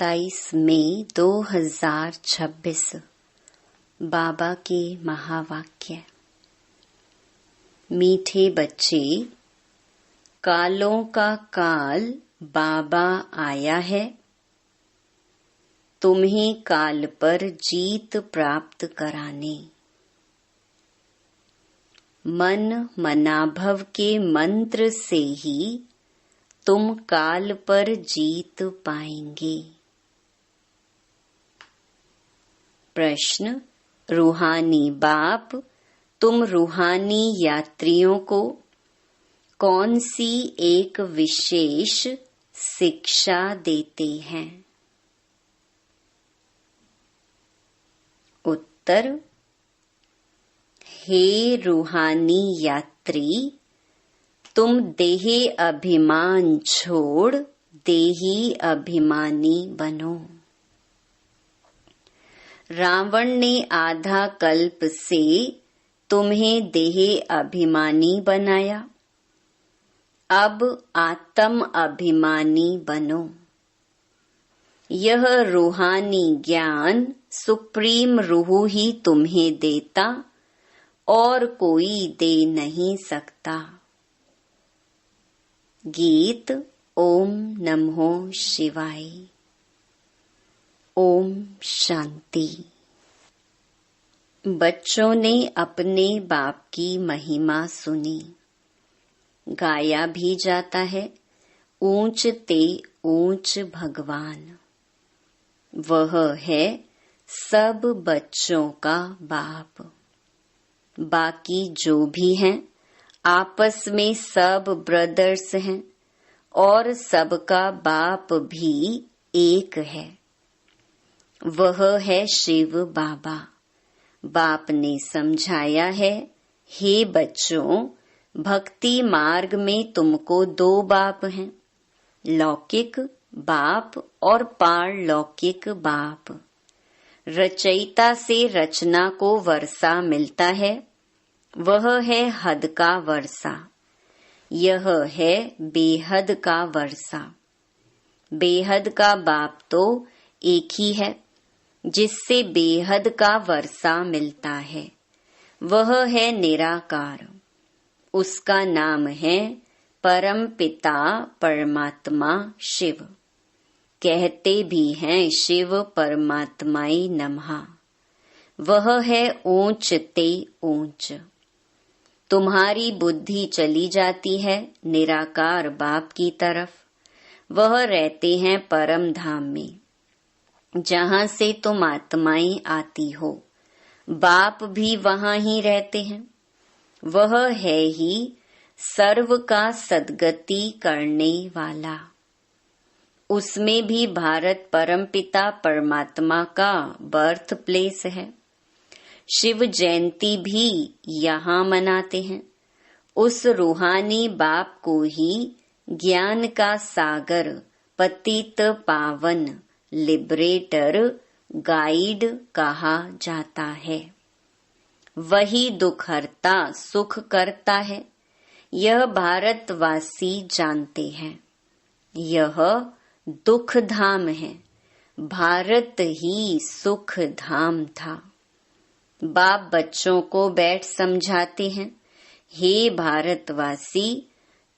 27 मई 2026 बाबा के महावाक्य। मीठे बच्चे, कालों का काल बाबा आया है, तुम्हें काल पर जीत प्राप्त कराने। मन मनाभव के मंत्र से ही तुम काल पर जीत पाएंगे। प्रश्न, रूहानी बाप तुम रूहानी यात्रियों को कौन सी एक विशेष शिक्षा देते हैं? उत्तर, हे रूहानी यात्री, तुम देही अभिमान छोड़ देही अभिमानी बनो। रावण ने आधा कल्प से तुम्हें देही अभिमानी बनाया, अब आत्म अभिमानी बनो। यह रूहानी ज्ञान सुप्रीम रूह ही तुम्हें देता और कोई दे नहीं सकता। गीत ओम नमो शिवाय। ओम शांति। बच्चों ने अपने बाप की महिमा सुनी। गाया भी जाता है, ऊंच ते ऊंच भगवान। वह है सब बच्चों का बाप। बाकी जो भी हैं आपस में सब ब्रदर्स हैं और सबका बाप भी एक है। वह है शिव बाबा। बाप ने समझाया है, हे बच्चों, भक्ति मार्ग में तुमको दो बाप हैं, लौकिक बाप और पारलौकिक बाप। रचयिता से रचना को वर्षा मिलता है, वह है हद का वर्षा। यह है बेहद का वर्षा। बेहद का बाप तो एक ही है, जिससे बेहद का वर्षा मिलता है। वह है निराकार। उसका नाम है परम पिता परमात्मा शिव। कहते भी हैं शिव परमात्माई नमः। वह है ऊंच ते ऊंच। तुम्हारी बुद्धि चली जाती है निराकार बाप की तरफ। वह रहते हैं परम धाम में, जहाँ से तुम आत्माएं आती हो। बाप भी वहाँ ही रहते हैं। वह है ही सर्व का सद्गति करने वाला। उसमें भी भारत परमपिता परमात्मा का बर्थ प्लेस है। शिव जयंती भी यहाँ मनाते हैं। उस रूहानी बाप को ही ज्ञान का सागर, पतित पावन, लिबरेटर, गाइड कहा जाता है। वही दुख हरता सुख करता है। यह भारतवासी जानते हैं। यह दुख धाम है। भारत ही सुख धाम था। बाप बच्चों को बैठ समझाते हैं, हे भारतवासी,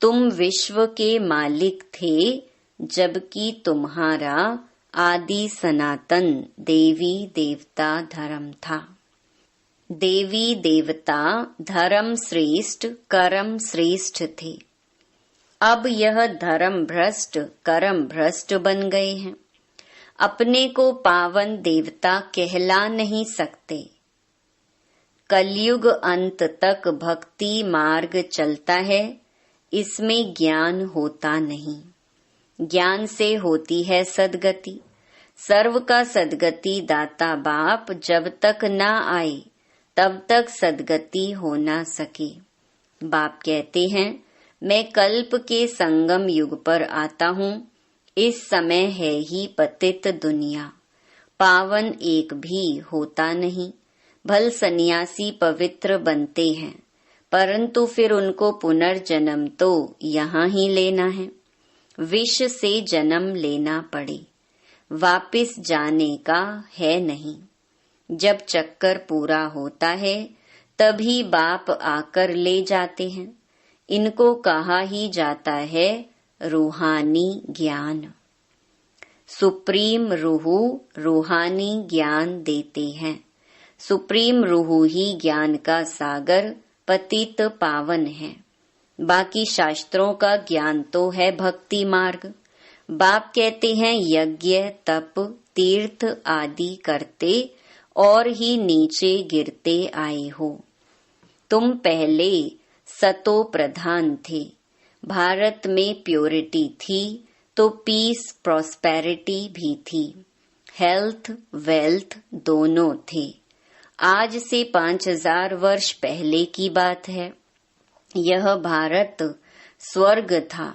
तुम विश्व के मालिक थे, जबकि तुम्हारा आदि सनातन देवी देवता धर्म था। देवी देवता धर्म श्रेष्ठ, कर्म श्रेष्ठ थे। अब यह धर्म भ्रष्ट, कर्म भ्रष्ट बन गए हैं। अपने को पावन देवता कहला नहीं सकते। कलयुग अंत तक भक्ति मार्ग चलता है, इसमें ज्ञान होता नहीं। ज्ञान से होती है सद्गति। सर्व का सद्गति दाता बाप जब तक न आए, तब तक सद्गति हो न सके। बाप कहते हैं, मैं कल्प के संगम युग पर आता हूँ। इस समय है ही पतित दुनिया, पावन एक भी होता नहीं। भल सन्यासी पवित्र बनते हैं, परंतु फिर उनको पुनर्जन्म तो यहाँ ही लेना है। विष से जन्म लेना पड़े। वापिस जाने का है नहीं। जब चक्कर पूरा होता है तभी बाप आकर ले जाते हैं। इनको कहा ही जाता है रूहानी ज्ञान। सुप्रीम रूहू रूहानी ज्ञान देते हैं। सुप्रीम रूहू ही ज्ञान का सागर पतित पावन है। बाकी शास्त्रों का ज्ञान तो है भक्ति मार्ग। बाप कहते हैं यज्ञ तप तीर्थ आदि करते और ही नीचे गिरते आए हो। तुम पहले सतो प्रधान थे। भारत में प्योरिटी थी तो पीस प्रॉस्पेरिटी भी थी। हेल्थ वेल्थ दोनों थे। आज से 5000 वर्ष पहले की बात है। यह भारत स्वर्ग था।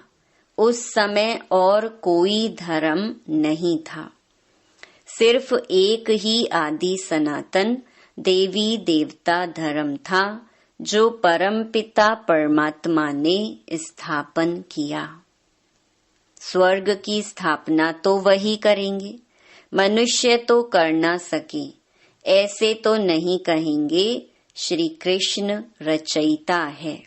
उस समय और कोई धर्म नहीं था। सिर्फ एक ही आदि सनातन देवी देवता धर्म था जो परमपिता परमात्मा ने स्थापन किया। स्वर्ग की स्थापना तो वही करेंगे। मनुष्य तो कर ना सके। ऐसे तो नहीं कहेंगे श्री कृष्ण रचयिता है।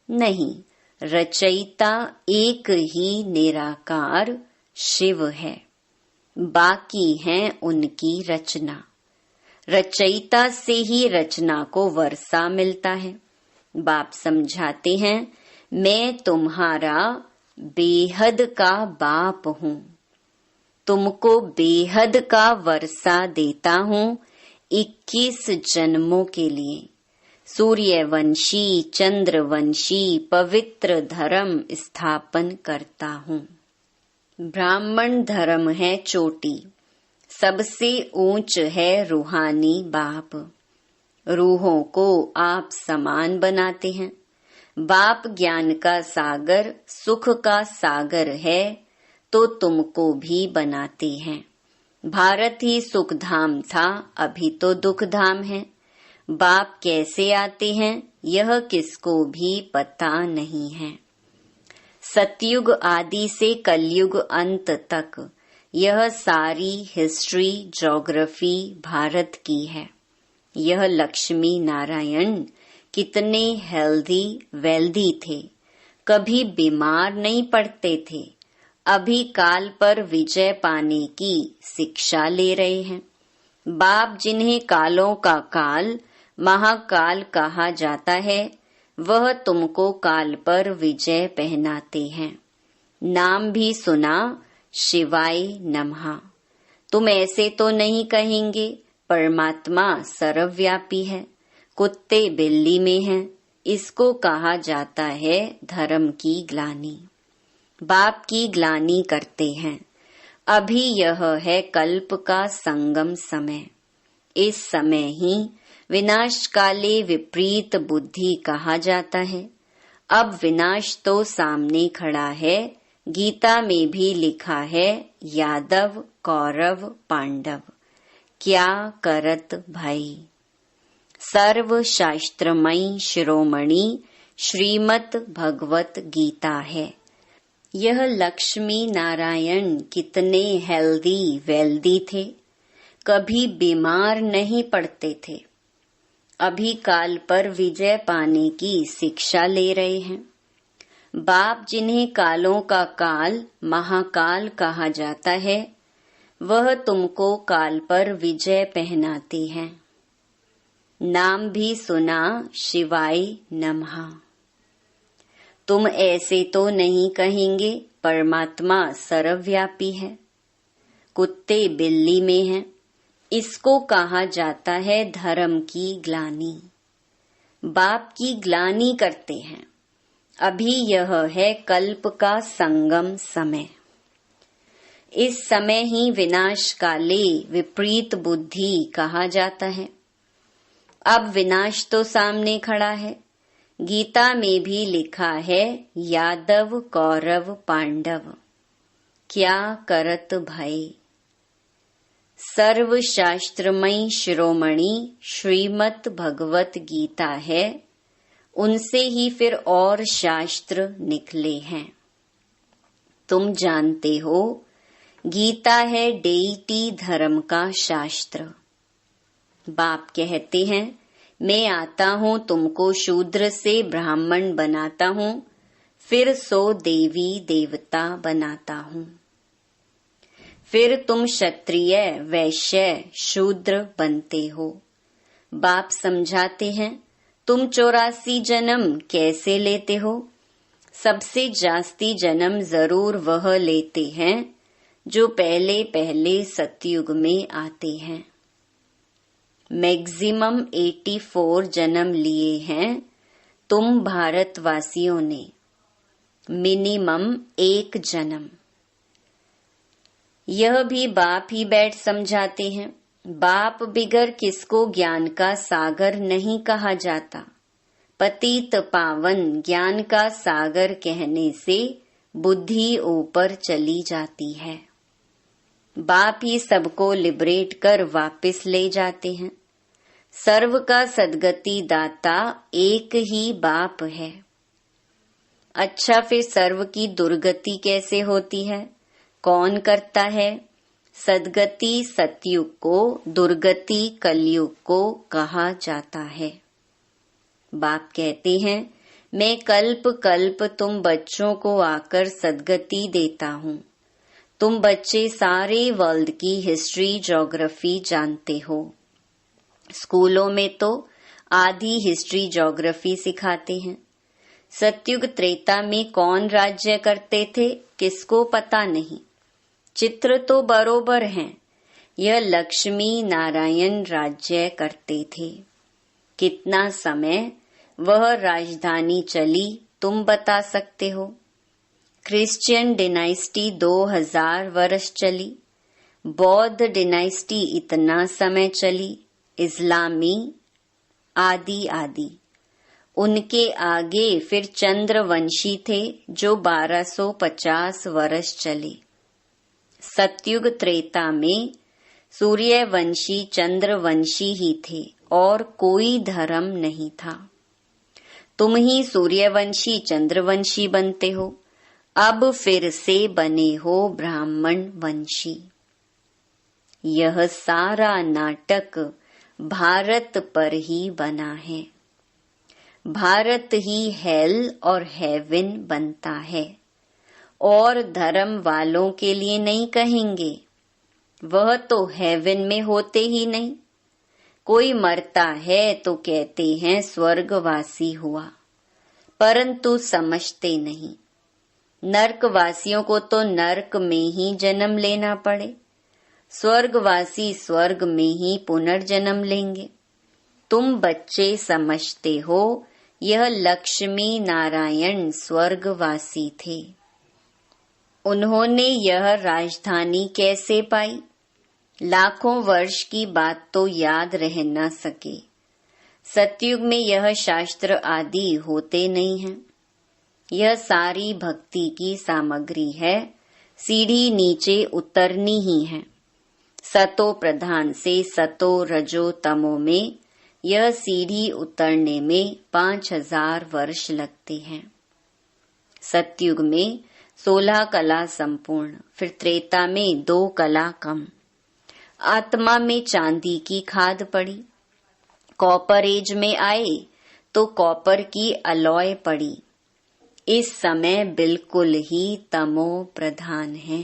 नहीं, रचयिता एक ही निराकार शिव है। बाकी है उनकी रचना। रचयिता से ही रचना को वर्षा मिलता है। बाप समझाते हैं मैं तुम्हारा बेहद का बाप हूँ। तुमको बेहद का वर्षा देता हूँ 21 जन्मों के लिए। सूर्यवंशी चंद्रवंशी पवित्र धर्म स्थापन करता हूँ। ब्राह्मण धर्म है चोटी। सबसे ऊंच है रूहानी बाप। रूहों को आप समान बनाते हैं। बाप ज्ञान का सागर सुख का सागर है तो तुमको भी बनाते हैं। भारत ही सुख धाम था, अभी तो दुख धाम है। बाप कैसे आते हैं यह किसको भी पता नहीं है। सतयुग आदि से कलयुग अंत तक यह सारी हिस्ट्री ज्योग्राफी भारत की है। यह लक्ष्मी नारायण कितने हेल्दी वेल्दी थे। कभी बीमार नहीं पड़ते थे। अभी काल पर विजय पाने की शिक्षा ले रहे हैं। बाप जिन्हें कालों का काल महाकाल कहा जाता है वह तुमको काल पर विजय पहनाते हैं। नाम भी सुना शिवाय नमः। तुम ऐसे तो नहीं कहेंगे परमात्मा सर्वव्यापी है, कुत्ते बिल्ली में है। इसको कहा जाता है धर्म की ग्लानि। बाप की ग्लानि करते हैं। अभी यह है कल्प का संगम समय। इस समय ही विनाश काले विपरीत बुद्धि कहा जाता है। अब विनाश तो सामने खड़ा है। गीता में भी लिखा है यादव कौरव पांडव क्या करत भाई। सर्व शास्त्रमयी शिरोमणि श्रीमद् भगवत गीता है। यह लक्ष्मी नारायण कितने हेल्दी वेल्दी थे। कभी बीमार नहीं पड़ते थे। अभी काल पर विजय पाने की शिक्षा ले रहे हैं। बाप जिन्हें कालों का काल महाकाल कहा जाता है वह तुमको काल पर विजय पहनाते हैं। नाम भी सुना शिवाय नमः। तुम ऐसे तो नहीं कहेंगे परमात्मा सर्वव्यापी है, कुत्ते बिल्ली में हैं। इसको कहा जाता है धर्म की ग्लानि। बाप की ग्लानि करते हैं। अभी यह है कल्प का संगम समय। इस समय ही विनाश काले विपरीत बुद्धि कहा जाता है। अब विनाश तो सामने खड़ा है। गीता में भी लिखा है यादव कौरव पांडव क्या करत भाई। सर्व शास्त्रमयी शिरोमणि श्रीमद् भगवत गीता है। उनसे ही फिर और शास्त्र निकले हैं। तुम जानते हो गीता है डेइटी धर्म का शास्त्र। बाप कहते हैं, मैं आता हूँ तुमको शूद्र से ब्राह्मण बनाता हूँ, फिर सो देवी देवता बनाता हूँ, फिर तुम क्षत्रिय वैश्य शूद्र बनते हो। बाप समझाते हैं, तुम 84 जन्म कैसे लेते हो? सबसे जास्ती जन्म जरूर वह लेते हैं जो पहले पहले सतयुग में आते हैं। मैक्सिमम 84 जन्म लिए हैं तुम भारतवासियों ने, मिनिमम 1 जन्म। यह भी बाप ही बैठ समझाते हैं। बाप बिगर किसको ज्ञान का सागर नहीं कहा जाता। पतित पावन ज्ञान का सागर कहने से बुद्धि ऊपर चली जाती है। बाप ही सबको लिबरेट कर वापस ले जाते हैं। सर्व का सद्गति दाता एक ही बाप है। अच्छा, फिर सर्व की दुर्गति कैसे होती है? कौन करता है? सद्गति सतयुग को, दुर्गति कलयुग को कहा जाता है। बाप कहते हैं, मैं कल्प कल्प तुम बच्चों को आकर सद्गति देता हूँ। तुम बच्चे सारे वर्ल्ड की हिस्ट्री ज्योग्राफी जानते हो। स्कूलों में तो आधी हिस्ट्री ज्योग्राफी सिखाते हैं। सतयुग त्रेता में कौन राज्य करते थे किसको पता नहीं। चित्र तो बरोबर हैं। यह लक्ष्मी नारायण राज्य करते थे। कितना समय वह राजधानी चली तुम बता सकते हो? क्रिश्चियन डिनाइस्टी 2000 वर्ष चली, बौद्ध डिनाइस्टी इतना समय चली, इस्लामी आदि आदि। उनके आगे फिर चंद्रवंशी थे जो 1250 वर्ष चले। सतयुग त्रेता में सूर्यवंशी चंद्रवंशी ही थे और कोई धर्म नहीं था। तुम ही सूर्यवंशी चंद्रवंशी बनते हो। अब फिर से बने हो ब्राह्मण वंशी। यह सारा नाटक भारत पर ही बना है। भारत ही हेल और हेवन बनता है और धर्म वालों के लिए नहीं कहेंगे। वह तो हेवन में होते ही नहीं। कोई मरता है तो कहते हैं स्वर्गवासी हुआ, परंतु समझते नहीं। नरकवासियों को तो नरक में ही जन्म लेना पड़े, स्वर्गवासी स्वर्ग में ही पुनर्जन्म लेंगे। तुम बच्चे समझते हो यह लक्ष्मी नारायण स्वर्गवासी थे। उन्होंने यह राजधानी कैसे पाई? लाखों वर्ष की बात तो याद रह न सके। सतयुग में यह शास्त्र आदि होते नहीं हैं। यह सारी भक्ति की सामग्री है। सीढ़ी नीचे उतरनी ही है। सतो प्रधान से सतो रजो तमो में यह सीढ़ी उतरने में 5000 वर्ष लगते हैं। सतयुग में 16 कला संपूर्ण, फिर त्रेता में 2 कला कम। आत्मा में चांदी की खाद पड़ी। कॉपर एज में आए तो कॉपर की अलॉय पड़ी। इस समय बिल्कुल ही तमो प्रधान है।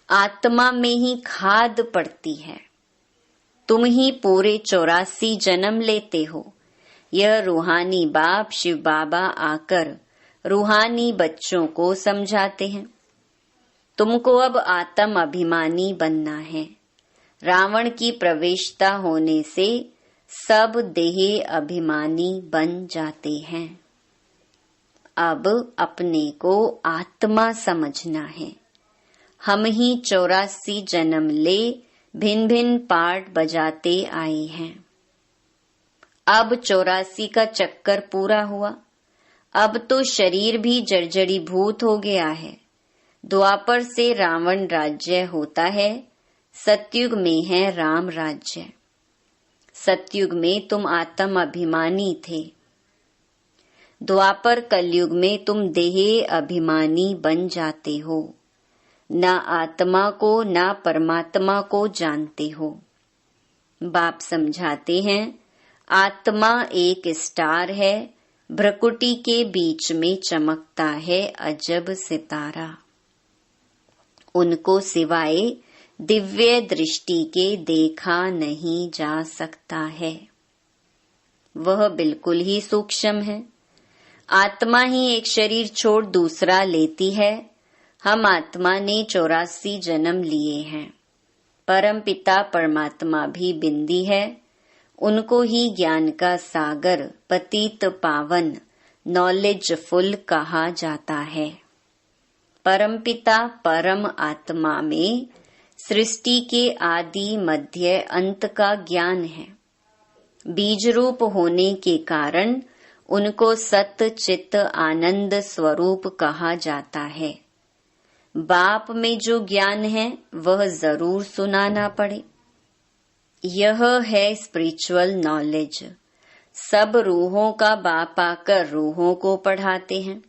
आत्मा में ही खाद पड़ती है। तुम ही पूरे 84 जन्म लेते हो। यह रूहानी बाप शिव बाबा आकर रूहानी बच्चों को समझाते हैं। तुमको अब आत्म अभिमानी बनना है। रावण की प्रवेशता होने से सब देह अभिमानी बन जाते हैं। अब अपने को आत्मा समझना है। हम ही 84 जन्म ले भिन्न भिन्न पार्ट बजाते आए हैं। अब 84 का चक्कर पूरा हुआ। अब तो शरीर भी जर्जरी भूत हो गया है। द्वापर से रावण राज्य होता है, सतयुग में है राम राज्य। सतयुग में तुम आत्म अभिमानी थे। द्वापर कलयुग में तुम देह अभिमानी बन जाते हो। ना आत्मा को ना परमात्मा को जानते हो। बाप समझाते हैं, आत्मा एक स्टार है, भ्रकुटी के बीच में चमकता है अजब सितारा। उनको सिवाय दिव्य दृष्टि के देखा नहीं जा सकता है। वह बिल्कुल ही सूक्ष्म है। आत्मा ही एक शरीर छोड़ दूसरा लेती है। हम आत्मा ने 84 जन्म लिए हैं। परम पिता परमात्मा भी बिंदी है। उनको ही ज्ञान का सागर, पतित पावन, नॉलेजफुल कहा जाता है। परम पिता परम आत्मा में सृष्टि के आदि मध्य अंत का ज्ञान है। बीज रूप होने के कारण उनको सत चित आनंद स्वरूप कहा जाता है। बाप में जो ज्ञान है वह जरूर सुनाना पड़े। यह है स्पिरिचुअल नॉलेज। सब रूहों का बाप आकर रूहों को पढ़ाते हैं।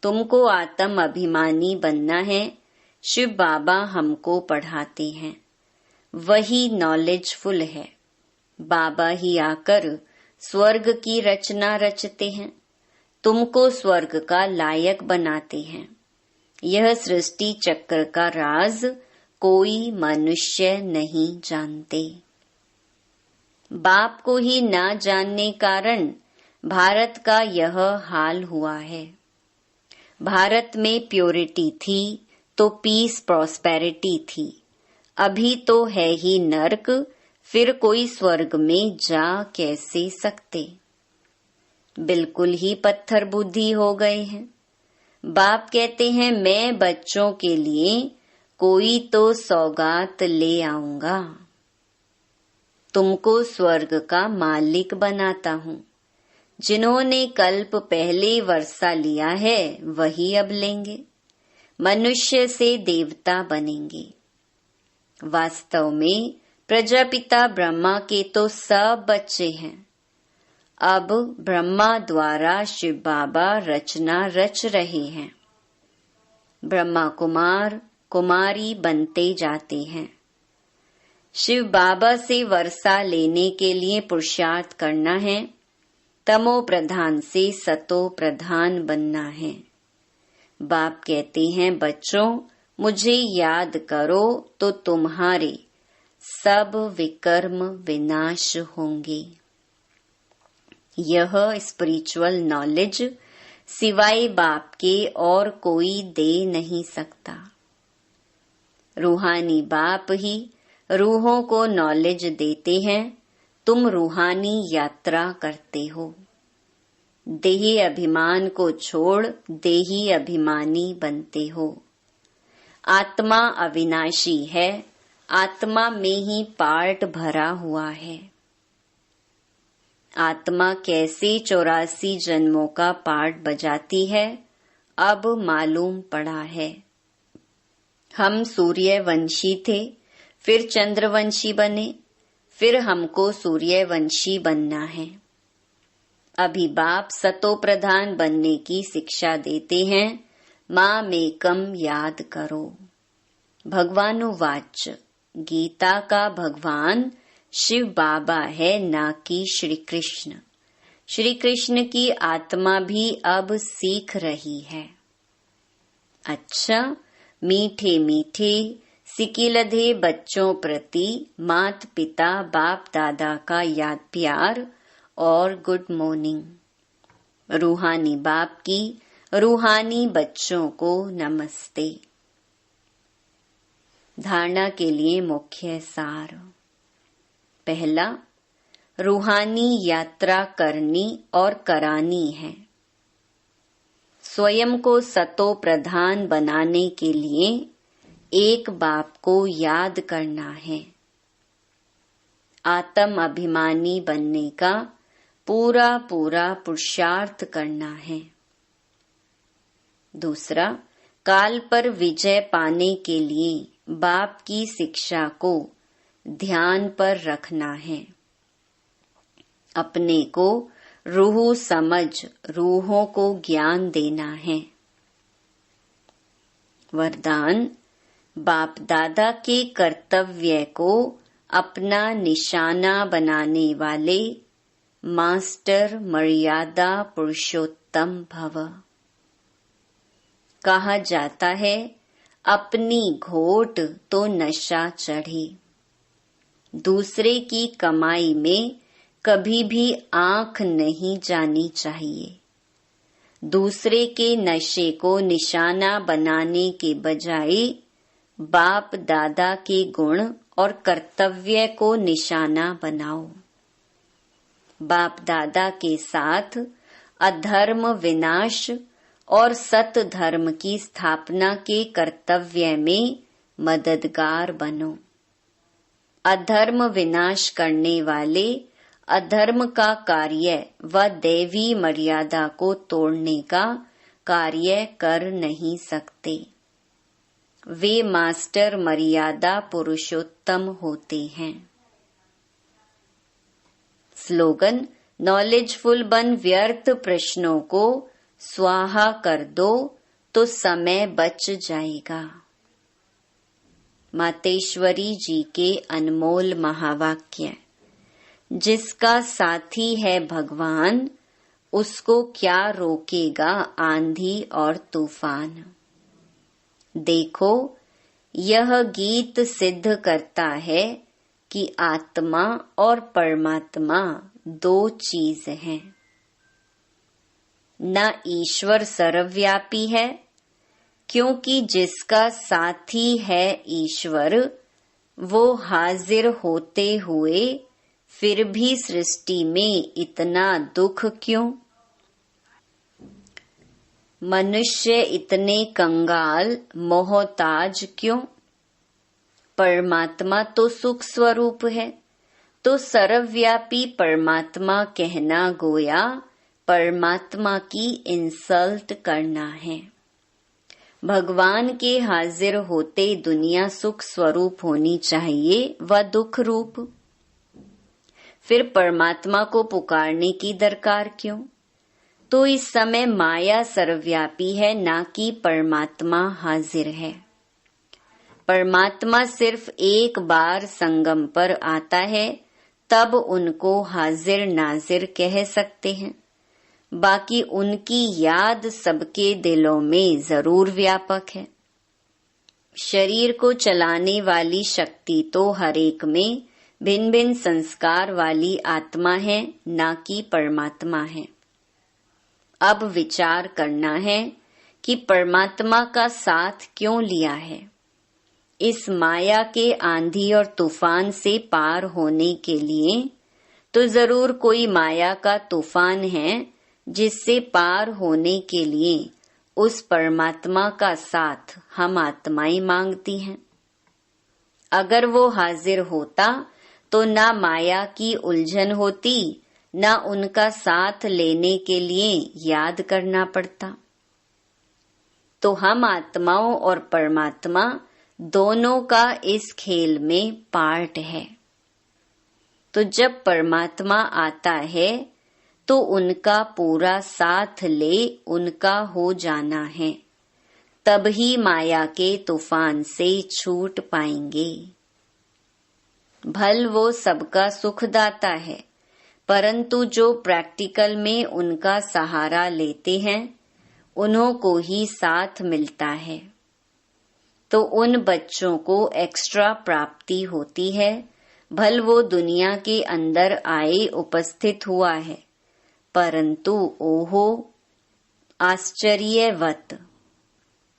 तुमको आत्म अभिमानी बनना है, शिव बाबा हमको पढ़ाते हैं। वही नॉलेजफुल है। बाबा ही आकर स्वर्ग की रचना रचते हैं। तुमको स्वर्ग का लायक बनाते हैं। यह सृष्टि चक्र का राज कोई मनुष्य नहीं जानते। बाप को ही ना जानने कारण भारत का यह हाल हुआ है। भारत में प्योरिटी थी तो पीस प्रॉस्पेरिटी थी। अभी तो है ही नर्क, फिर कोई स्वर्ग में जा कैसे सकते। बिल्कुल ही पत्थर बुद्धि हो गए हैं। बाप कहते हैं, मैं बच्चों के लिए कोई तो सौगात ले आऊंगा। तुमको स्वर्ग का मालिक बनाता हूँ। जिन्होंने कल्प पहले वर्षा लिया है वही अब लेंगे। मनुष्य से देवता बनेंगे। वास्तव में प्रजापिता ब्रह्मा के तो सब बच्चे हैं। अब ब्रह्मा द्वारा शिव बाबा रचना रच रहे हैं। ब्रह्मा कुमार कुमारी बनते जाते हैं। शिव बाबा से वर्षा लेने के लिए पुरुषार्थ करना है। तमो प्रधान से सतो प्रधान बनना है। बाप कहते हैं, बच्चों मुझे याद करो तो तुम्हारे सब विकर्म विनाश होंगे। यह स्पिरिचुअल नॉलेज सिवाय बाप के और कोई दे नहीं सकता। रूहानी बाप ही रूहों को नॉलेज देते हैं। तुम रूहानी यात्रा करते हो। देही अभिमान को छोड़ देही अभिमानी बनते हो। आत्मा अविनाशी है। आत्मा में ही पार्ट भरा हुआ है। आत्मा कैसे 84 जन्मों का पार्ट बजाती है अब मालूम पड़ा है। हम सूर्यवंशी थे, फिर चंद्रवंशी बने, फिर हमको सूर्यवंशी बनना है। अभी बाप सतो प्रधान बनने की शिक्षा देते हैं। माँ मेकम याद करो। भगवानुवाच, गीता का भगवान शिव बाबा है, ना कि श्री कृष्ण। श्री कृष्ण की आत्मा भी अब सीख रही है। अच्छा, मीठे मीठे सिकिलधे बच्चों प्रति मात पिता बाप दादा का याद प्यार और गुड मॉर्निंग। रूहानी बाप की रूहानी बच्चों को नमस्ते। धारणा के लिए मुख्य सार। पहला, रूहानी यात्रा करनी और करानी है। स्वयं को सतो प्रधान बनाने के लिए एक बाप को याद करना है। आत्म अभिमानी बनने का पूरा पूरा पुरुषार्थ करना है। दूसरा, काल पर विजय पाने के लिए बाप की शिक्षा को ध्यान पर रखना है। अपने को रूह समझ रूहों को ज्ञान देना है। वरदान, बाप दादा के कर्तव्य को अपना निशाना बनाने वाले मास्टर मर्यादा पुरुषोत्तम भव। कहा जाता है, अपनी घोट तो नशा चढ़े। दूसरे की कमाई में कभी भी आंख नहीं जानी चाहिए। दूसरे के नशे को निशाना बनाने के बजाय बाप दादा के गुण और कर्तव्य को निशाना बनाओ। बाप दादा के साथ अधर्म विनाश और सत धर्म की स्थापना के कर्तव्य में मददगार बनो। अधर्म विनाश करने वाले अधर्म का कार्य व दैवी मर्यादा को तोड़ने का कार्य कर नहीं सकते। वे मास्टर मर्यादा पुरुषोत्तम होते हैं। स्लोगन, नॉलेजफुल बन व्यर्थ प्रश्नों को स्वाहा कर दो तो समय बच जाएगा। मातेश्वरी जी के अनमोल महावाक्य। जिसका साथी है भगवान, उसको क्या रोकेगा आंधी और तूफान। देखो, यह गीत सिद्ध करता है कि आत्मा और परमात्मा दो चीज हैं। न ईश्वर सर्वव्यापी है, क्योंकि जिसका साथी है ईश्वर, वो हाजिर होते हुए फिर भी सृष्टि में इतना दुख क्यों। मनुष्य इतने कंगाल मोहताज क्यों। परमात्मा तो सुख स्वरूप है, तो सर्वव्यापी परमात्मा कहना गोया परमात्मा की इंसल्ट करना है। भगवान के हाजिर होते दुनिया सुख स्वरूप होनी चाहिए व दुख रूप। फिर परमात्मा को पुकारने की दरकार क्यों। तो इस समय माया सर्वव्यापी है, ना कि परमात्मा हाजिर है। परमात्मा सिर्फ एक बार संगम पर आता है, तब उनको हाजिर नाजिर कह सकते हैं। बाकी उनकी याद सबके दिलों में जरूर व्यापक है। शरीर को चलाने वाली शक्ति तो हर एक में भिन्न भिन्न संस्कार वाली आत्मा है, ना कि परमात्मा है। अब विचार करना है कि परमात्मा का साथ क्यों लिया है। इस माया के आंधी और तूफान से पार होने के लिए तो जरूर कोई माया का तूफान है, जिससे पार होने के लिए उस परमात्मा का साथ हम आत्माएं मांगती हैं। अगर वो हाजिर होता तो ना माया की उलझन होती, ना उनका साथ लेने के लिए याद करना पड़ता। तो हम आत्माओं और परमात्मा दोनों का इस खेल में पार्ट है। तो जब परमात्मा आता है तो उनका पूरा साथ ले उनका हो जाना है, तभी माया के तूफान से छूट पाएंगे। भल वो सबका सुखदाता है, परंतु जो प्रैक्टिकल में उनका सहारा लेते हैं, उन्हों को ही साथ मिलता है। तो उन बच्चों को एक्स्ट्रा प्राप्ति होती है। भल वो दुनिया के अंदर आए उपस्थित हुआ है, परंतु ओहो आश्चर्यवत,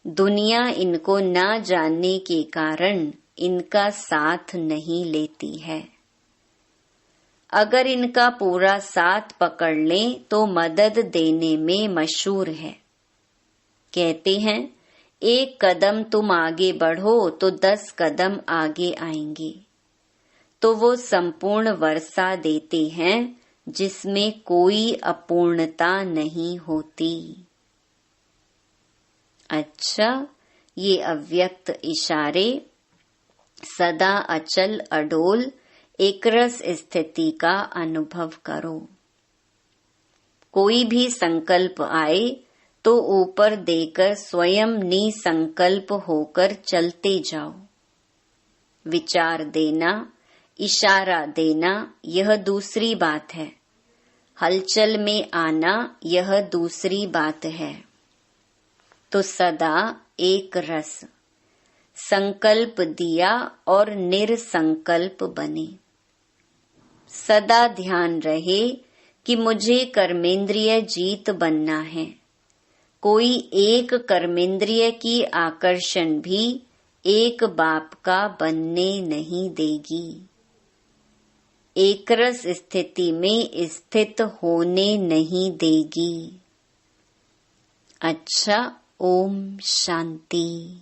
दुनिया इनको ना जानने के कारण इनका साथ नहीं लेती है। अगर इनका पूरा साथ पकड़ लें तो मदद देने में मशहूर है। कहते हैं, एक कदम तुम आगे बढ़ो तो 10 कदम आगे आएंगे। तो वो संपूर्ण वर्षा देते हैं जिसमें कोई अपूर्णता नहीं होती। अच्छा, ये अव्यक्त इशारे सदा अचल अडोल एकरस स्थिति का अनुभव करो। कोई भी संकल्प आए तो ऊपर देकर स्वयं निसंकल्प होकर चलते जाओ। विचार देना, इशारा देना यह दूसरी बात है, हलचल में आना यह दूसरी बात है। तो सदा एक रस, संकल्प दिया और निरसंकल्प बने। सदा ध्यान रहे कि मुझे कर्मेंद्रिय जीत बनना है। कोई एक कर्मेंद्रिय की आकर्षण भी एक बाप का बनने नहीं देगी। एकरस स्थिति में स्थित होने नहीं देगी। अच्छा, ओम शांति।